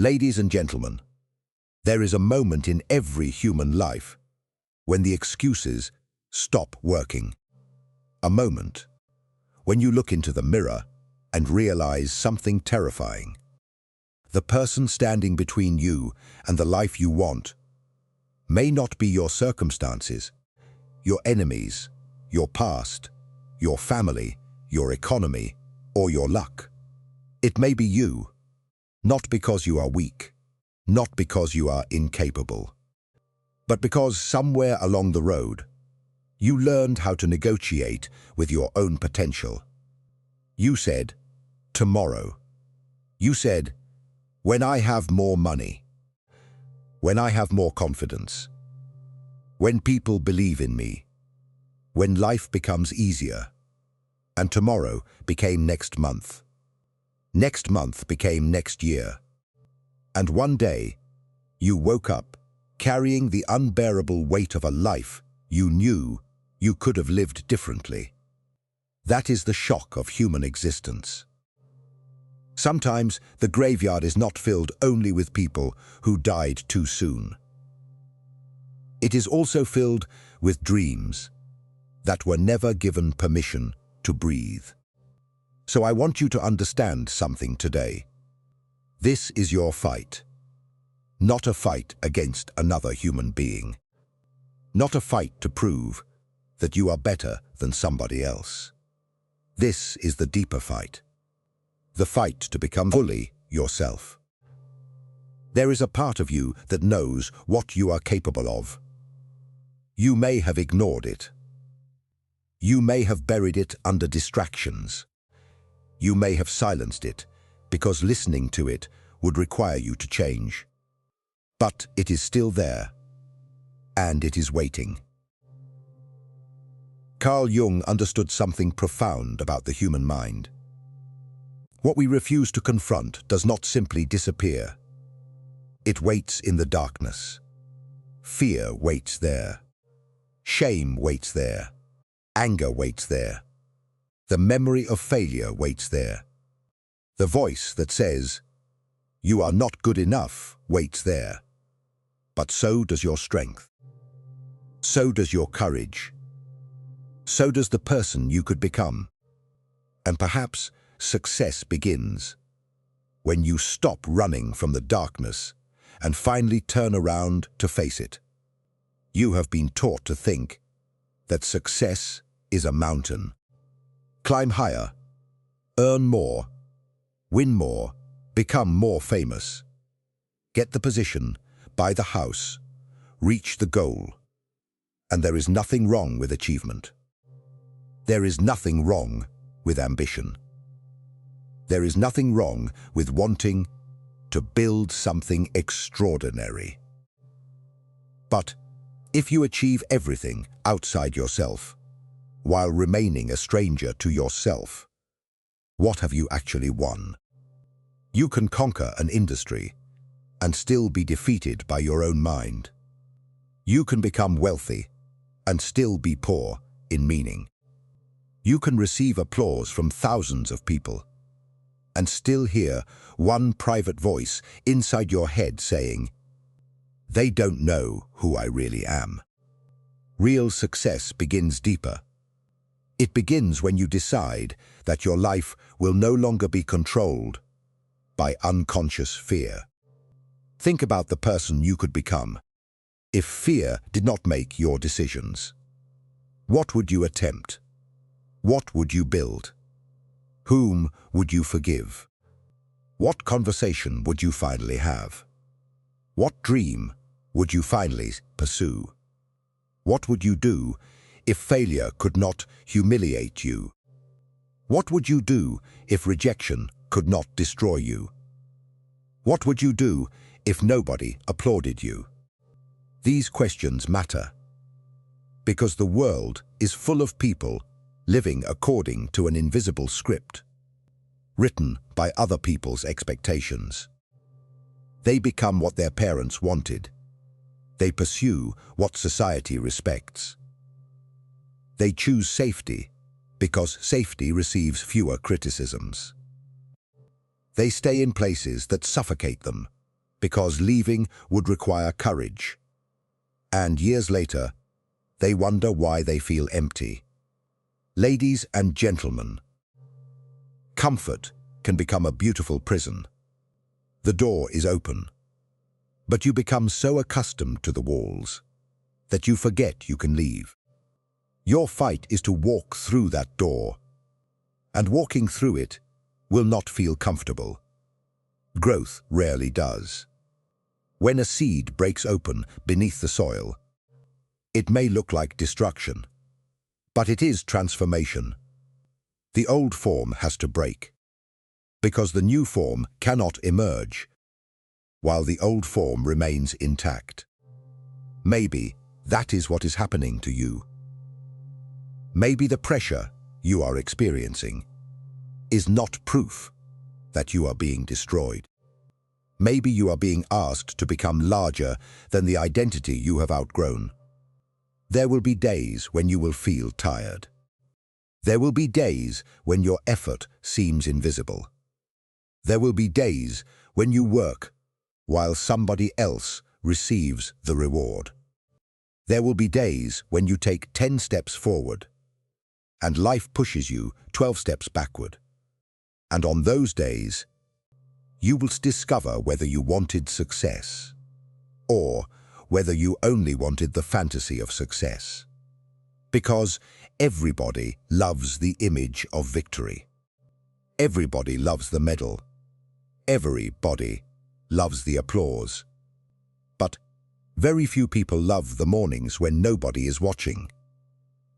Ladies and gentlemen, there is a moment in every human life when the excuses stop working. A moment when you look into the mirror and realize something terrifying. The person standing between you and the life you want may not be your circumstances, your enemies, your past, your family, your economy, or your luck. It may be you, not because you are weak, not because you are incapable, but because somewhere along the road, you learned how to negotiate with your own potential. You said, tomorrow. You said, when I have more money, when I have more confidence, when people believe in me, when life becomes easier. And tomorrow became next month. Next month became next year. And one day, you woke up carrying the unbearable weight of a life you knew you could have lived differently. That is the shock of human existence. Sometimes the graveyard is not filled only with people who died too soon. It is also filled with dreams that were never given permission to breathe. So I want you to understand something today. This is your fight. Not a fight against another human being. Not a fight to prove that you are better than somebody else. This is the deeper fight. The fight to become fully yourself. There is a part of you that knows what you are capable of. You may have ignored it. You may have buried it under distractions. You may have silenced it because listening to it would require you to change. But it is still there, and it is waiting. Carl Jung understood something profound about the human mind. What we refuse to confront does not simply disappear. It waits in the darkness. Fear waits there. Shame waits there. Anger waits there. The memory of failure waits there. The voice that says, "You are not good enough," waits there. But so does your strength. So does your courage. So does the person you could become. And perhaps success begins when you stop running from the darkness and finally turn around to face it. You have been taught to think that success is a mountain. Climb higher, earn more, win more, become more famous. Get the position, buy the house, reach the goal. And there is nothing wrong with achievement. There is nothing wrong with ambition. There is nothing wrong with wanting to build something extraordinary. But if you achieve everything outside yourself, while remaining a stranger to yourself, what have you actually won? You can conquer an industry and still be defeated by your own mind. You can become wealthy and still be poor in meaning. You can receive applause from thousands of people and still hear one private voice inside your head saying, "They don't know who I really am." Real success begins deeper. It begins when you decide that your life will no longer be controlled by unconscious fear. Think about the person you could become if fear did not make your decisions. What would you attempt? What would you build? Whom would you forgive? What conversation would you finally have? What dream would you finally pursue? What would you do if failure could not humiliate you? What would you do if rejection could not destroy you? What would you do if nobody applauded you? These questions matter because the world is full of people living according to an invisible script, written by other people's expectations. They become what their parents wanted. They pursue what society respects. They choose safety because safety receives fewer criticisms. They stay in places that suffocate them because leaving would require courage. And years later, they wonder why they feel empty. Ladies and gentlemen, comfort can become a beautiful prison. The door is open, but you become so accustomed to the walls that you forget you can leave. Your fight is to walk through that door, and walking through it will not feel comfortable. Growth rarely does. When a seed breaks open beneath the soil, it may look like destruction, but it is transformation. The old form has to break, because the new form cannot emerge while the old form remains intact. Maybe that is what is happening to you. Maybe the pressure you are experiencing is not proof that you are being destroyed. Maybe you are being asked to become larger than the identity you have outgrown. There will be days when you will feel tired. There will be days when your effort seems invisible. There will be days when you work while somebody else receives the reward. There will be days when you take 10 steps forward and life pushes you 12 steps backward. And on those days, you will discover whether you wanted success or whether you only wanted the fantasy of success. Because everybody loves the image of victory. Everybody loves the medal. Everybody loves the applause. But very few people love the mornings when nobody is watching.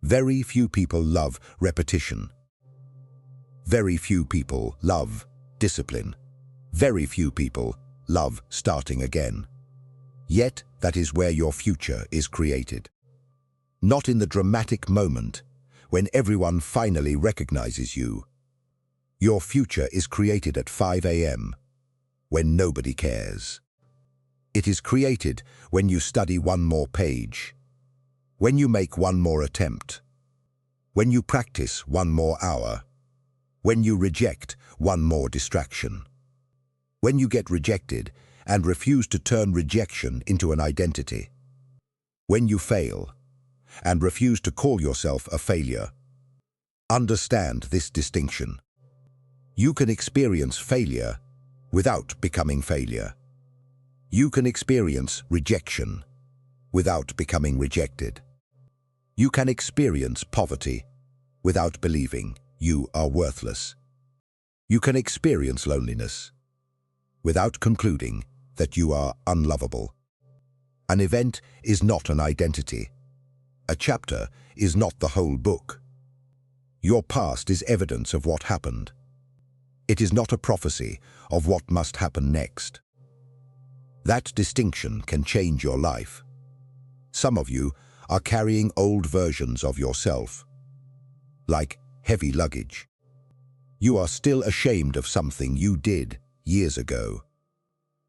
Very few people love repetition. Very few people love discipline. Very few people love starting again. Yet that is where your future is created. Not in the dramatic moment when everyone finally recognizes you. Your future is created at 5 a.m. when nobody cares. It is created when you study one more page, when you make one more attempt, when you practice one more hour, when you reject one more distraction. When you get rejected and refuse to turn rejection into an identity. When you fail and refuse to call yourself a failure. Understand this distinction. You can experience failure without becoming failure. You can experience rejection without becoming rejected. You can experience poverty without believing you are worthless. You can experience loneliness without concluding that you are unlovable. An event is not an identity. A chapter is not the whole book. Your past is evidence of what happened. It is not a prophecy of what must happen next. That distinction can change your life. Some of you are carrying old versions of yourself, like heavy luggage. You are still ashamed of something you did years ago.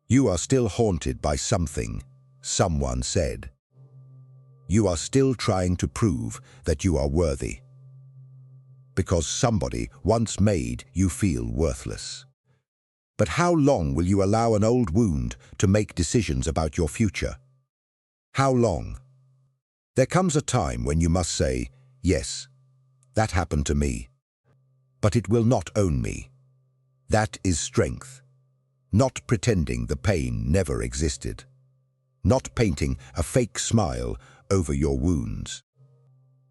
You are still haunted by something someone said. You are still trying to prove that you are worthy, because somebody once made you feel worthless. But how long will you allow an old wound to make decisions about your future? How long? There comes a time when you must say, yes, that happened to me, but it will not own me. That is strength. Not pretending the pain never existed. Not painting a fake smile over your wounds,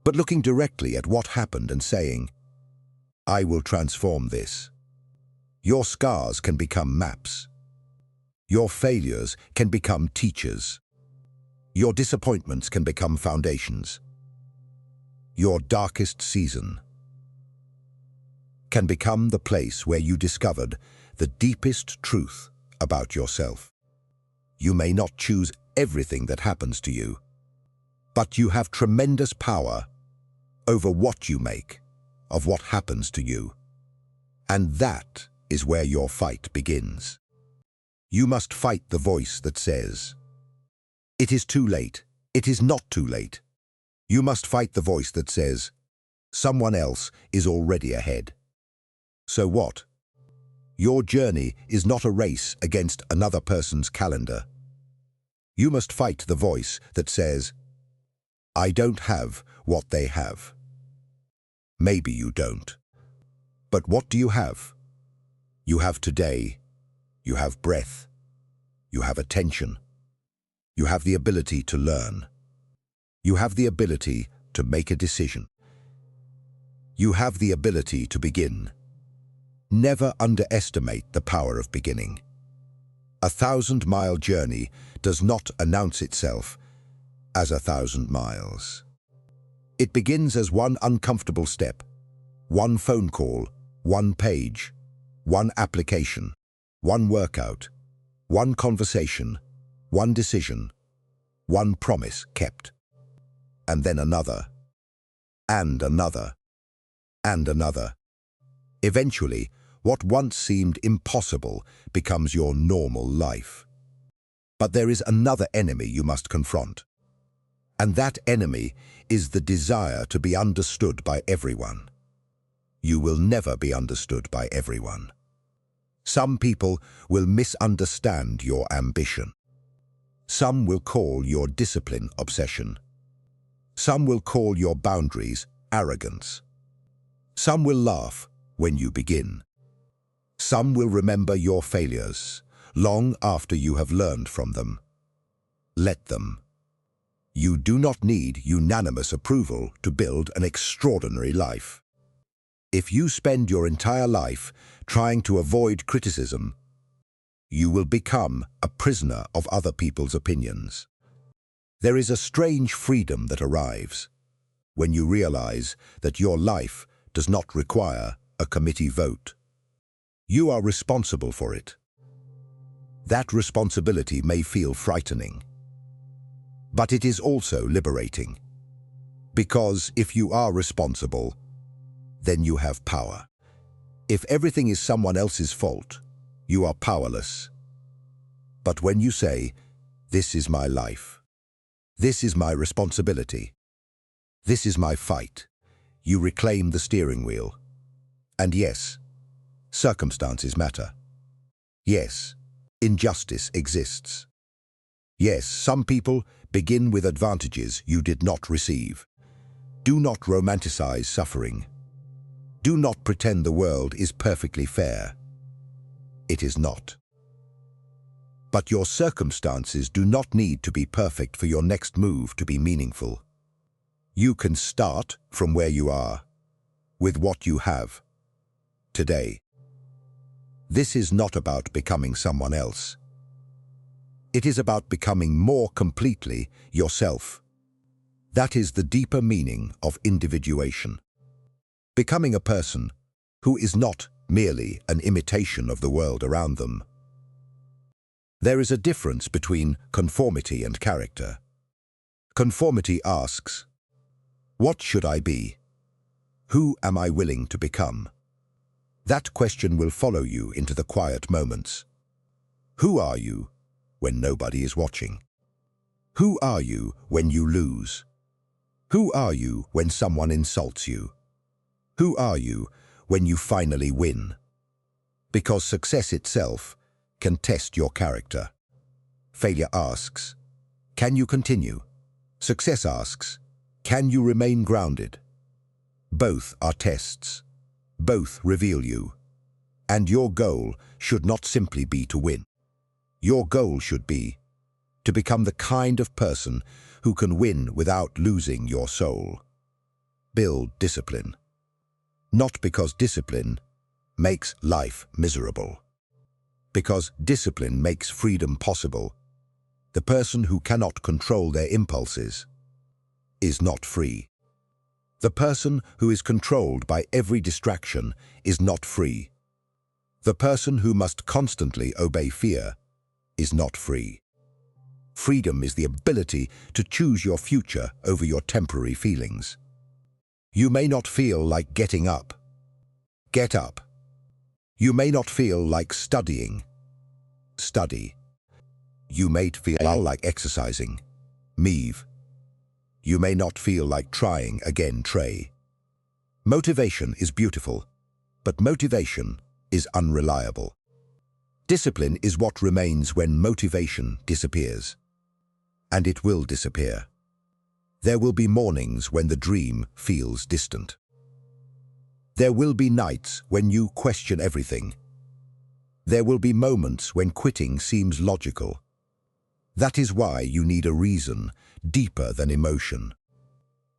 but looking directly at what happened and saying, I will transform this. Your scars can become maps. Your failures can become teachers. Your disappointments can become foundations. Your darkest season can become the place where you discovered the deepest truth about yourself. You may not choose everything that happens to you, but you have tremendous power over what you make of what happens to you. And that is where your fight begins. You must fight the voice that says, it is too late. It is not too late. You must fight the voice that says, someone else is already ahead. So what? Your journey is not a race against another person's calendar. You must fight the voice that says, "I don't have what they have." Maybe you don't. But what do you have? You have today. You have breath. You have attention. You have the ability to learn. You have the ability to make a decision. You have the ability to begin. Never underestimate the power of beginning. 1,000-mile journey does not announce itself as 1,000 miles. It begins as one uncomfortable step, one phone call, one page, one application, one workout, one conversation, one decision, one promise kept, and then another, and another, and another. Eventually, what once seemed impossible becomes your normal life. But there is another enemy you must confront. And that enemy is the desire to be understood by everyone. You will never be understood by everyone. Some people will misunderstand your ambition. Some will call your discipline obsession. Some will call your boundaries arrogance. Some will laugh when you begin. Some will remember your failures long after you have learned from them. Let them. You do not need unanimous approval to build an extraordinary life. If you spend your entire life trying to avoid criticism, you will become a prisoner of other people's opinions. There is a strange freedom that arrives when you realize that your life does not require a committee vote. You are responsible for it. That responsibility may feel frightening, but it is also liberating. Because if you are responsible, then you have power. If everything is someone else's fault, you are powerless. But when you say, "This is my life. This is my responsibility. This is my fight," you reclaim the steering wheel. And yes, circumstances matter. Yes, injustice exists. Yes, some people begin with advantages you did not receive. Do not romanticize suffering. Do not pretend the world is perfectly fair. It is not. But your circumstances do not need to be perfect for your next move to be meaningful. You can start from where you are, with what you have, today. This is not about becoming someone else. It is about becoming more completely yourself. That is the deeper meaning of individuation. Becoming a person who is not merely an imitation of the world around them. There is a difference between conformity and character. Conformity asks, "What should I be? Who am I willing to become?" That question will follow you into the quiet moments. Who are you when nobody is watching? Who are you when you lose? Who are you when someone insults you? Who are you when you finally win? Because success itself can test your character. Failure asks, "Can you continue?" Success asks, "Can you remain grounded?" Both are tests. Both reveal you. And your goal should not simply be to win. Your goal should be to become the kind of person who can win without losing your soul. Build discipline. Not because discipline makes life miserable. Because discipline makes freedom possible. The person who cannot control their impulses is not free. The person who is controlled by every distraction is not free. The person who must constantly obey fear is not free. Freedom is the ability to choose your future over your temporary feelings. You may not feel like getting up. Get up. You may not feel like studying. Study. You may feel like exercising. Move. You may not feel like trying again. Try. Motivation is beautiful, but motivation is unreliable. Discipline is what remains when motivation disappears. And it will disappear. There will be mornings when the dream feels distant. There will be nights when you question everything. There will be moments when quitting seems logical. That is why you need a reason deeper than emotion.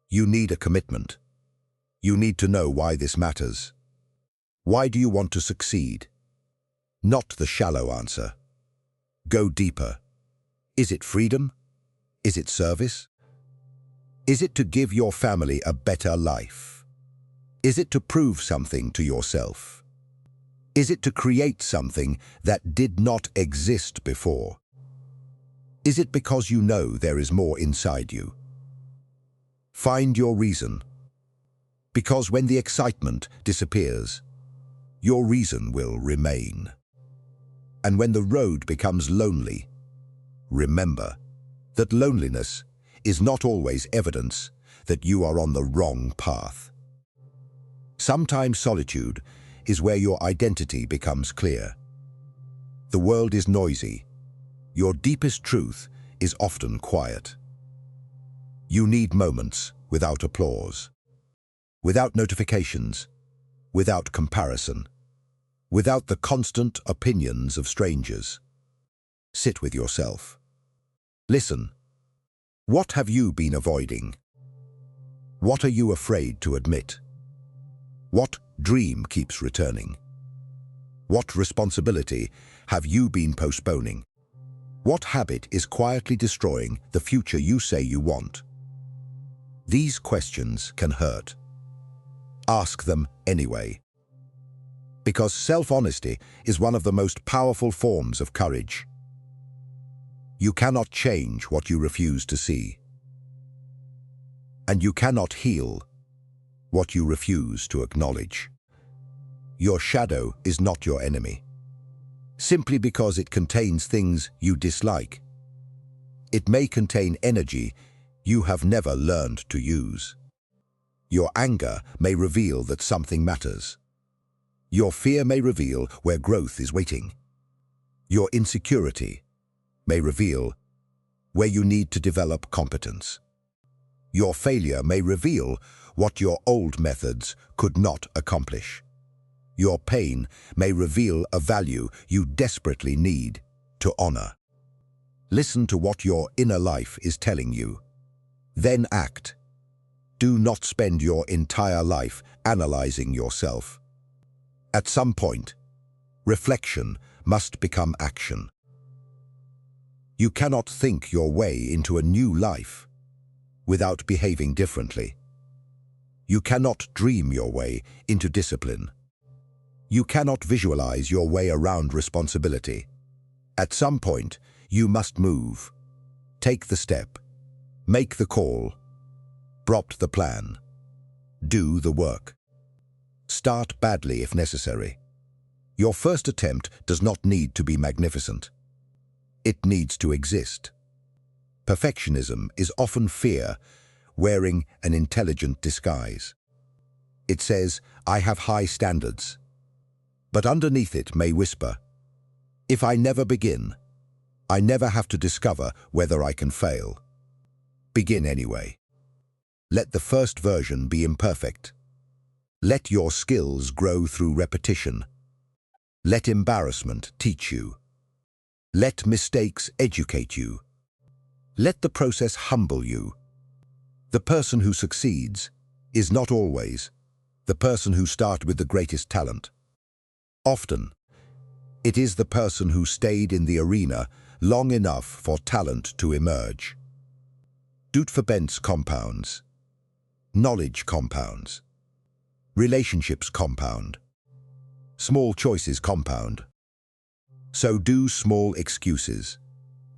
You need a commitment. You need to know why this matters. Why do you want to succeed? Not the shallow answer. Go deeper. Is it freedom? Is it service? Is it to give your family a better life? Is it to prove something to yourself? Is it to create something that did not exist before? Is it because you know there is more inside you? Find your reason. Because when the excitement disappears, your reason will remain. And when the road becomes lonely, remember that loneliness is not always evidence that you are on the wrong path. Sometimes solitude is where your identity becomes clear. The world is noisy. Your deepest truth is often quiet. You need moments without applause, without notifications, without comparison, without the constant opinions of strangers. Sit with yourself. Listen. What have you been avoiding? What are you afraid to admit? What dream keeps returning? What responsibility have you been postponing? What habit is quietly destroying the future you say you want? These questions can hurt. Ask them anyway. Because self-honesty is one of the most powerful forms of courage. You cannot change what you refuse to see. And you cannot heal what you refuse to acknowledge. Your shadow is not your enemy, simply because it contains things you dislike. It may contain energy you have never learned to use. Your anger may reveal that something matters. Your fear may reveal where growth is waiting. Your insecurity may reveal where you need to develop competence. Your failure may reveal what your old methods could not accomplish. Your pain may reveal a value you desperately need to honor. Listen to what your inner life is telling you. Then act. Do not spend your entire life analyzing yourself. At some point, reflection must become action. You cannot think your way into a new life without behaving differently. You cannot dream your way into discipline. You cannot visualize your way around responsibility. At some point, you must move. Take the step. Make the call. Drop the plan. Do the work. Start badly if necessary. Your first attempt does not need to be magnificent. It needs to exist. Perfectionism is often fear wearing an intelligent disguise. It says, "I have high standards." But underneath it may whisper, "If I never begin, I never have to discover whether I can fail." Begin anyway. Let the first version be imperfect. Let your skills grow through repetition. Let embarrassment teach you. Let mistakes educate you. Let the process humble you. The person who succeeds is not always the person who started with the greatest talent. Often, it is the person who stayed in the arena long enough for talent to emerge. Doet-verbends compounds. Knowledge compounds. Relationships compound. Small choices compound. So do small excuses.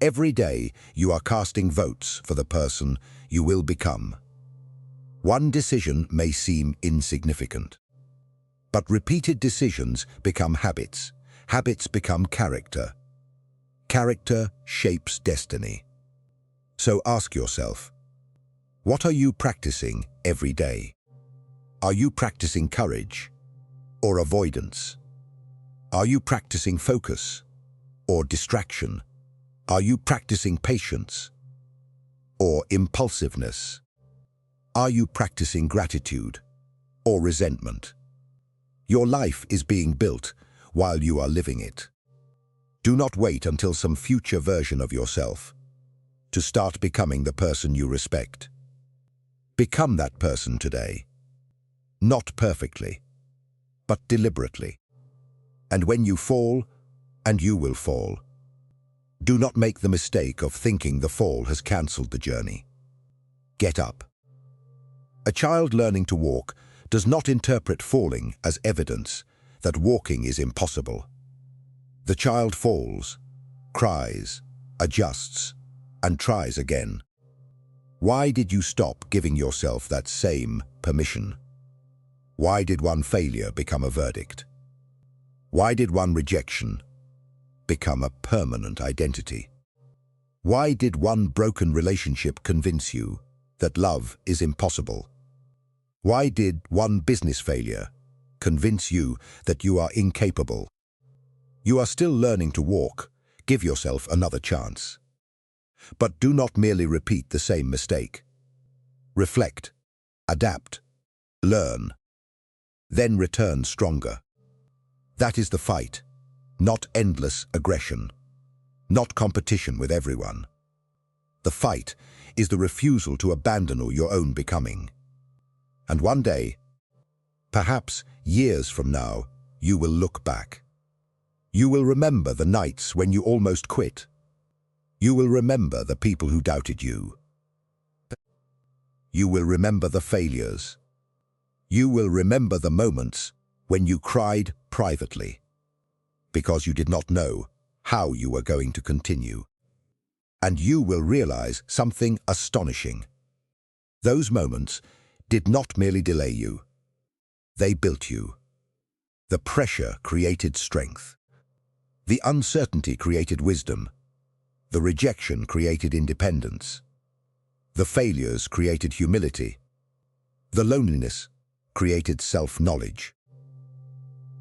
Every day you are casting votes for the person you will become. One decision may seem insignificant, but repeated decisions become habits. Habits become character. Character shapes destiny. So ask yourself, what are you practicing every day? Are you practicing courage or avoidance? Are you practicing focus or distraction? Are you practicing patience or impulsiveness? Are you practicing gratitude or resentment? Your life is being built while you are living it. Do not wait until some future version of yourself to start becoming the person you respect. Become that person today. Not perfectly, but deliberately. And when you fall, and you will fall, do not make the mistake of thinking the fall has cancelled the journey. Get up. A child learning to walk does not interpret falling as evidence that walking is impossible. The child falls, cries, adjusts, and tries again. Why did you stop giving yourself that same permission? Why did one failure become a verdict? Why did one rejection become a permanent identity? Why did one broken relationship convince you that love is impossible? Why did one business failure convince you that you are incapable? You are still learning to walk. Give yourself another chance. But do not merely repeat the same mistake. Reflect, adapt, learn, then return stronger. That is the fight, not endless aggression, not competition with everyone. The fight is the refusal to abandon your own becoming. And one day, perhaps years from now, you will look back. You will remember the nights when you almost quit. You will remember the people who doubted you. You will remember the failures. You will remember the moments when you cried privately because you did not know how you were going to continue. And you will realize something astonishing. Those moments did not merely delay you. They built you. The pressure created strength. The uncertainty created wisdom. The rejection created independence. The failures created humility. The loneliness created self-knowledge.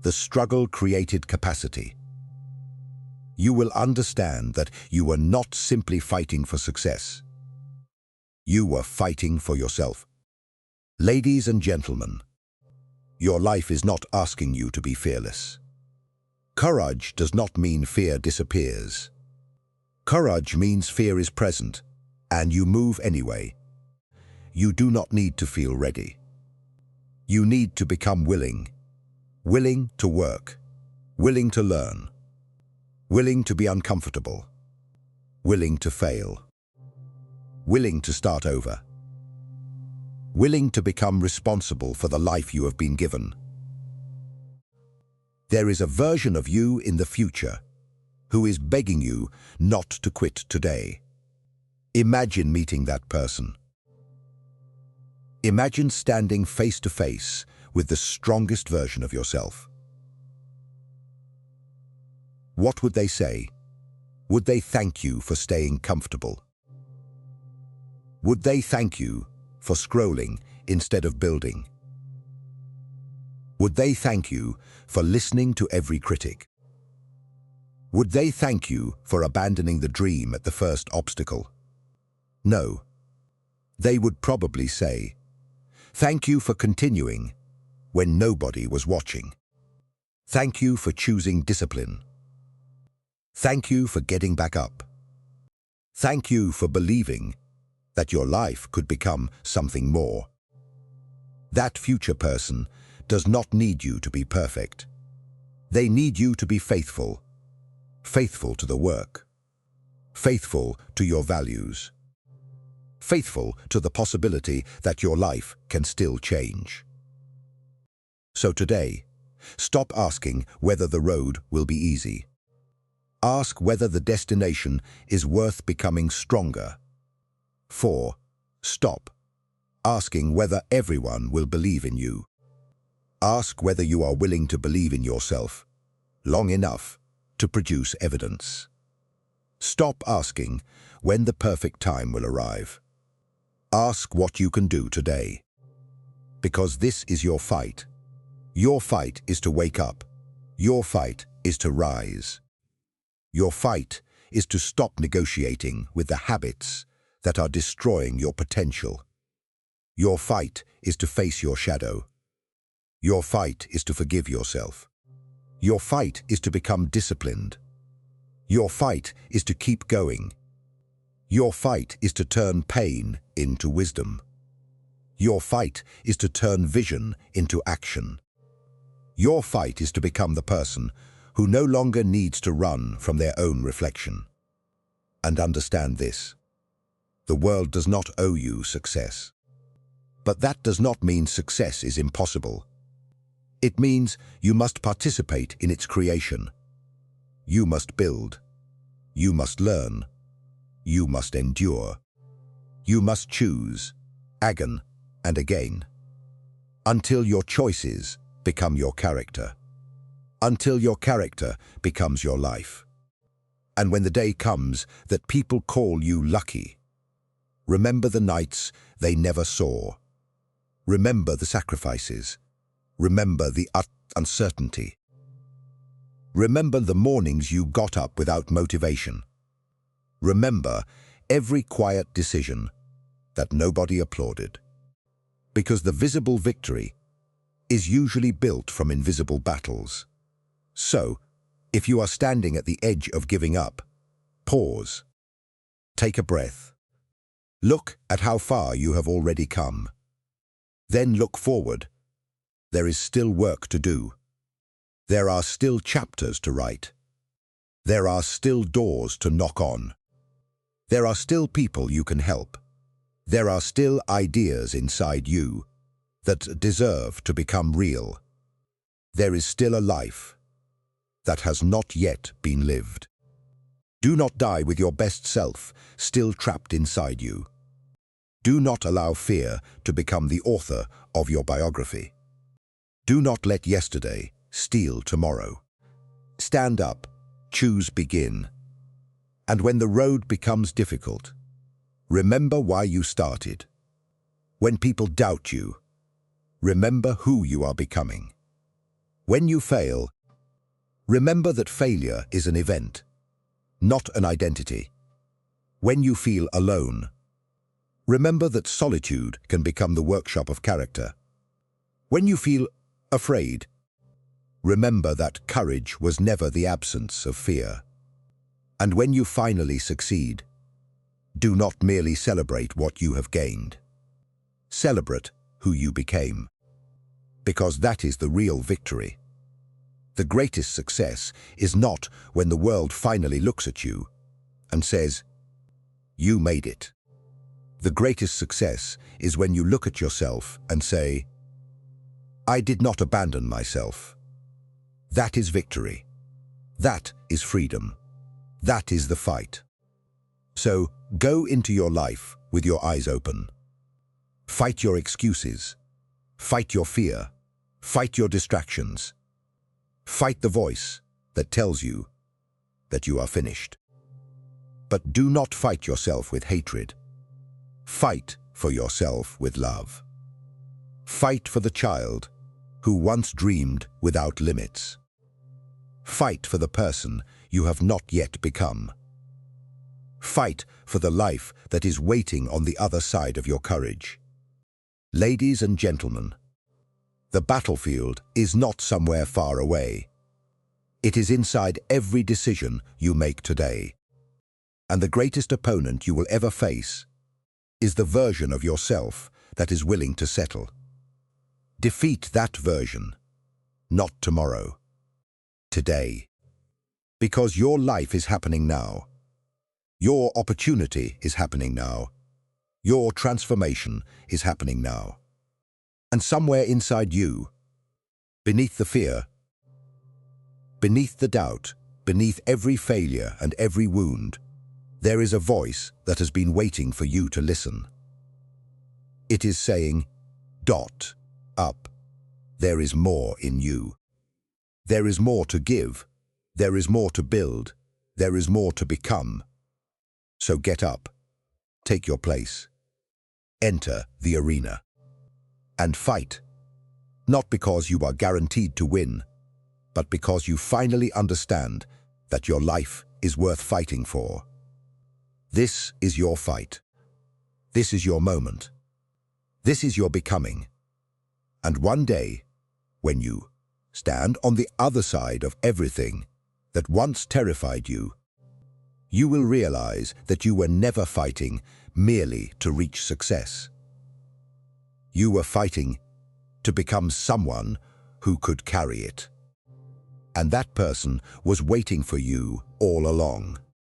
The struggle created capacity. You will understand that you were not simply fighting for success. You were fighting for yourself. Ladies and gentlemen, your life is not asking you to be fearless. Courage does not mean fear disappears. Courage means fear is present, and you move anyway. You do not need to feel ready. You need to become willing. Willing to work. Willing to learn. Willing to be uncomfortable. Willing to fail. Willing to start over. Willing to become responsible for the life you have been given. There is a version of you in the future who is begging you not to quit today. Imagine meeting that person. Imagine standing face to face with the strongest version of yourself. What would they say? Would they thank you for staying comfortable? Would they thank you for scrolling instead of building? Would they thank you for listening to every critic? Would they thank you for abandoning the dream at the first obstacle? No. They would probably say, "Thank you for continuing when nobody was watching. Thank you for choosing discipline. Thank you for getting back up. Thank you for believing that your life could become something more." That future person does not need you to be perfect. They need you to be faithful. Faithful to the work. Faithful to your values. Faithful to the possibility that your life can still change. So today, stop asking whether the road will be easy. Ask whether the destination is worth becoming stronger. 4. Stop asking whether everyone will believe in you. Ask whether you are willing to believe in yourself long enough to produce evidence. Stop asking when the perfect time will arrive. Ask what you can do today. Because this is your fight. Your fight is to wake up. Your fight is to rise. Your fight is to stop negotiating with the habits that are destroying your potential. Your fight is to face your shadow. Your fight is to forgive yourself. Your fight is to become disciplined. Your fight is to keep going. Your fight is to turn pain into wisdom. Your fight is to turn vision into action. Your fight is to become the person who no longer needs to run from their own reflection. And understand this: the world does not owe you success. But that does not mean success is impossible. It means you must participate in its creation. You must build. You must learn. You must endure. You must choose, again and again, until your choices become your character, until your character becomes your life. And when the day comes that people call you lucky, remember the nights they never saw. Remember the sacrifices. Remember the uncertainty. Remember the mornings you got up without motivation. Remember every quiet decision that nobody applauded. Because the visible victory is usually built from invisible battles. So, if you are standing at the edge of giving up, pause. Take a breath. Look at how far you have already come. Then look forward. There is still work to do. There are still chapters to write. There are still doors to knock on. There are still people you can help. There are still ideas inside you that deserve to become real. There is still a life that has not yet been lived. Do not die with your best self still trapped inside you. Do not allow fear to become the author of your biography. Do not let yesterday steal tomorrow. Stand up, choose begin. And when the road becomes difficult, remember why you started. When people doubt you, remember who you are becoming. When you fail, remember that failure is an event, not an identity. When you feel alone, remember that solitude can become the workshop of character. When you feel afraid, remember that courage was never the absence of fear. And when you finally succeed, do not merely celebrate what you have gained. Celebrate who you became. Because that is the real victory. The greatest success is not when the world finally looks at you and says, "You made it." The greatest success is when you look at yourself and say, "I did not abandon myself." That is victory. That is freedom. That is the fight. So go into your life with your eyes open. Fight your excuses. Fight your fear. Fight your distractions. Fight the voice that tells you that you are finished. But do not fight yourself with hatred. Fight for yourself with love. Fight for the child who once dreamed without limits. Fight for the person you have not yet become. Fight for the life that is waiting on the other side of your courage. Ladies and gentlemen, the battlefield is not somewhere far away. It is inside every decision you make today. And the greatest opponent you will ever face is the version of yourself that is willing to settle. Defeat that version, not tomorrow, today. Because your life is happening now. Your opportunity is happening now. Your transformation is happening now. And somewhere inside you, beneath the fear, beneath the doubt, beneath every failure and every wound, there is a voice that has been waiting for you to listen. It is saying, up. There is more in you. There is more to give. There is more to build. There is more to become. So get up. Take your place. Enter the arena. And fight. Not because you are guaranteed to win, but because you finally understand that your life is worth fighting for. This is your fight. This is your moment. This is your becoming. And one day, when you stand on the other side of everything that once terrified you, you will realize that you were never fighting merely to reach success. You were fighting to become someone who could carry it. And that person was waiting for you all along.